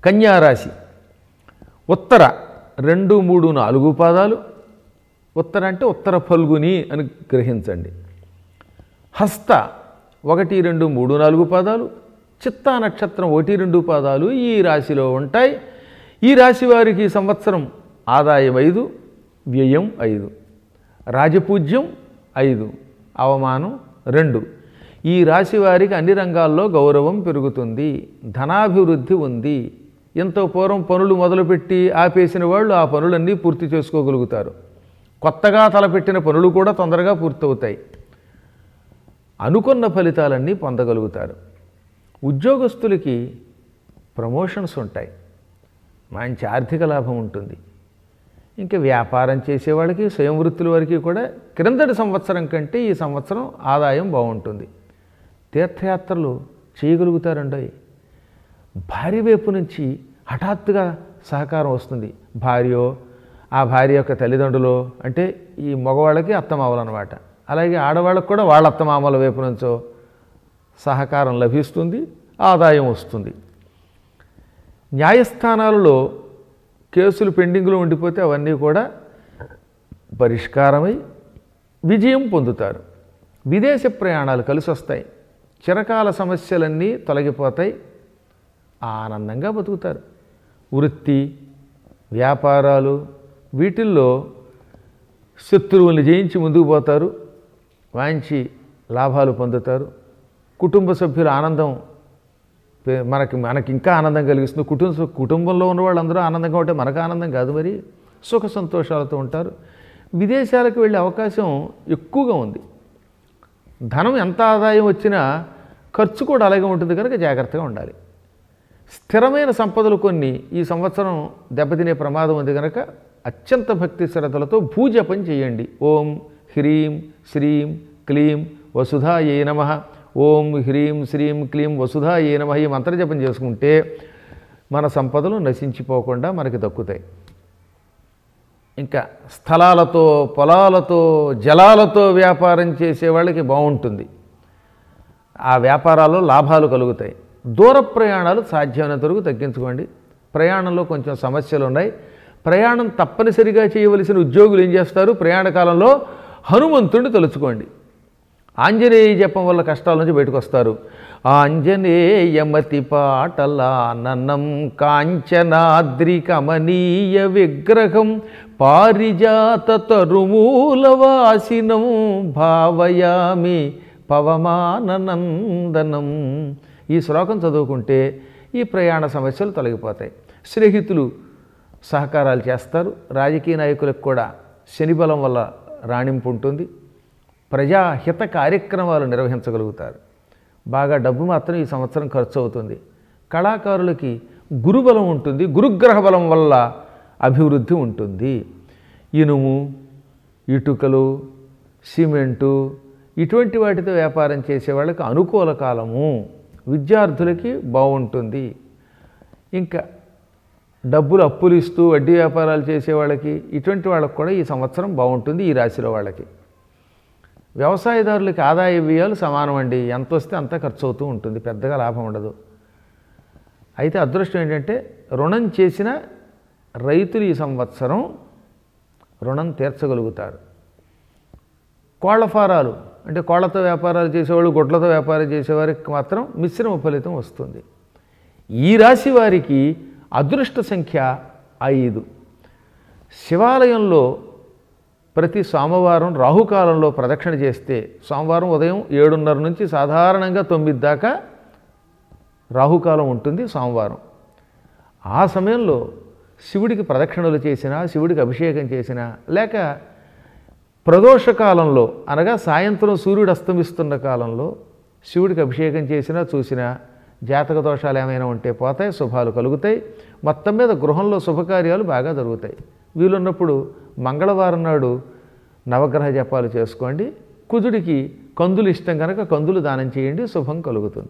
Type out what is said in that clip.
కన్యారాశి ఉత్తర 2, 3, 4 పాదాలు, ఉత్తర అంటే ఉత్తర ఫల్గుని అని గ్రహించండి. హస్త 1, 2, 3, 4 పాదాలు, చిత్తా నక్షత్రం 1, 2 పాదాలు ఈ రాశిలో ఉంటాయి. ఈ రాశి వారికి ఈ సంవత్సరం ఆదాయం 5, వ్యయం 5, రాజపూజ్యం 5, అవమానం 2. ఈ రాశి వారికి అన్ని రంగాల్లో గౌరవం పెరుగుతుంది, ధనాభివృద్ధి ఉంది. ఎంతో పూర్వం పనులు మొదలుపెట్టి ఆపేసిన వాళ్ళు ఆ పనులన్నీ పూర్తి చేసుకోగలుగుతారు. కొత్తగా తలపెట్టిన పనులు కూడా తొందరగా పూర్తవుతాయి. అనుకున్న ఫలితాలన్నీ పొందగలుగుతారు. ఉద్యోగస్తులకి ప్రమోషన్స్ ఉంటాయి, మంచి ఆర్థిక లాభం ఉంటుంది. ఇంకా వ్యాపారం చేసేవాళ్ళకి, స్వయం వృత్తుల వారికి కూడా క్రిందటి సంవత్సరం కంటే ఈ సంవత్సరం ఆదాయం బాగుంటుంది. తీర్థయాత్రలు చేయగలుగుతారండి. భార్య వైపు నుంచి హఠాత్తుగా సహకారం వస్తుంది. భార్యో, ఆ భార్య యొక్క తల్లిదండ్రులు, అంటే ఈ మగవాళ్ళకి అత్తమామలు అన్నమాట. అలాగే ఆడవాళ్ళకు కూడా వాళ్ళ అత్తమామల వైపు నుంచో సహకారం లభిస్తుంది, ఆదాయం వస్తుంది. న్యాయస్థానాలలో కేసులు పెండింగ్లో ఉండిపోతే అవన్నీ కూడా పరిష్కారమై విజయం పొందుతారు. విదేశ ప్రయాణాలు కలిసి వస్తాయి. చిరకాల సమస్యలన్నీ తొలగిపోతాయి, ఆనందంగా బతుకుతారు. వృత్తి, వ్యాపారాలు వీటిల్లో శత్రువుల్ని జయించి ముందుకు పోతారు, మంచి లాభాలు పొందుతారు. కుటుంబ సభ్యుల ఆనందం మనకి ఇంకా ఆనందం కలిగిస్తుంది. కుటుంబంలో ఉన్న వాళ్ళందరూ ఆనందంగా ఉంటే మనకు ఆనందం కాదు, మరి సుఖ సంతోషాలతో ఉంటారు. విదేశాలకు వెళ్ళే అవకాశం ఎక్కువగా ఉంది. ధనం ఎంత ఆదాయం వచ్చినా ఖర్చు కూడా అలాగే ఉంటుంది కనుక జాగ్రత్తగా ఉండాలి. స్థిరమైన సంపదలు కొన్ని ఈ సంవత్సరం దెబ్బతినే ప్రమాదం ఉంది కనుక అత్యంత భక్తి శ్రద్ధలతో భూజపం చేయండి. ఓం హ్రీం శ్రీం క్లీం వసుధాయే నమః, ఓం హ్రీం శ్రీం క్లీం వసుధాయే నమః ఈ మంత్రజపం చేసుకుంటే మన సంపదలు నశించిపోకుండా మనకి దక్కుతాయి. ఇంకా స్థలాలతో, పొలాలతో, జలాలతో వ్యాపారం చేసే వాళ్ళకి బాగుంటుంది. ఆ వ్యాపారాల్లో లాభాలు కలుగుతాయి. దూర ప్రయాణాలు సాధ్యమైనంత వరకు తగ్గించుకోండి. ప్రయాణంలో కొంచెం సమస్యలు ఉన్నాయి. ప్రయాణం తప్పనిసరిగా చేయవలసిన ఉద్యోగులు ఏం చేస్తారు? ప్రయాణ కాలంలో హనుమంతుడిని తలుచుకోండి. ఆంజనేయ జపం వల్ల కష్టాల నుంచి బయటకు వస్తారు. ఆంజనేయమతి పాటలాననం కాంచనాద్రి కమనీయ విగ్రహం పారిజాత తరుమూలవాసినం భావయామి పవమాననందనం. ఈ శ్లోకం చదువుకుంటే ఈ ప్రయాణ సమస్యలు తొలగిపోతాయి. స్నేహితులు సహకారాలు చేస్తారు. రాజకీయ నాయకులకు కూడా శని బలం వల్ల రాణింపు ఉంటుంది. ప్రజాహిత కార్యక్రమాలు నిర్వహించగలుగుతారు. బాగా డబ్బు మాత్రం ఈ సంవత్సరం ఖర్చు అవుతుంది. కళాకారులకి గురుబలం ఉంటుంది. గురుగ్రహ బలం వల్ల అభివృద్ధి ఉంటుంది. ఇనుము, ఇటుకలు, సిమెంటు ఇటువంటి వాటితో వ్యాపారం చేసే వాళ్ళకి అనుకూల కాలము. విద్యార్థులకి బాగుంటుంది. ఇంకా డబ్బులు అప్పులు ఇస్తూ వడ్డీ వ్యాపారాలు చేసే వాళ్ళకి, ఇటువంటి వాళ్ళకి కూడా ఈ సంవత్సరం బాగుంటుంది. ఈ రాశిలో వాళ్ళకి. వ్యవసాయదారులకి ఆదాయ వ్యయాలు సమానం అండి. ఎంత వస్తే అంత ఖర్చు అవుతూ ఉంటుంది, పెద్దగా లాభం ఉండదు. అయితే అదృష్టం ఏంటంటే రుణం చేసిన రైతులు ఈ సంవత్సరం రుణం తీర్చగలుగుతారు. కోళ్ల ఫారాలు అంటే కోళ్లతో వ్యాపారాలు చేసేవాళ్ళు, గుడ్లతో వ్యాపారం చేసేవారికి మాత్రం మిశ్రమ ఫలితం వస్తుంది. ఈ రాశి వారికి అదృష్ట సంఖ్య 5. శివాలయంలో ప్రతి సోమవారం రాహుకాలంలో ప్రదక్షిణ చేస్తే, సోమవారం ఉదయం 7:30 నుంచి సాధారణంగా 9 దాకా రాహుకాలం ఉంటుంది సోమవారం. ఆ సమయంలో శివుడికి ప్రదక్షిణలు చేసినా, శివుడికి అభిషేకం చేసినా, లేక ప్రదోషకాలంలో అనగా సాయంత్రం సూర్యుడు అస్తమిస్తున్న కాలంలో శివుడికి అభిషేకం చేసినా చూసినా జాతక దోషాలు ఏమైనా ఉంటే పోతాయి, శుభాలు కలుగుతాయి. మొత్తం మీద గృహంలో శుభకార్యాలు బాగా జరుగుతాయి. వీలున్నప్పుడు మంగళవారం నాడు నవగ్రహ జపాలు చేసుకోండి. కుజుడికి కందులు ఇష్టం కనుక కందులు దానం చేయండి, శుభం కలుగుతుంది.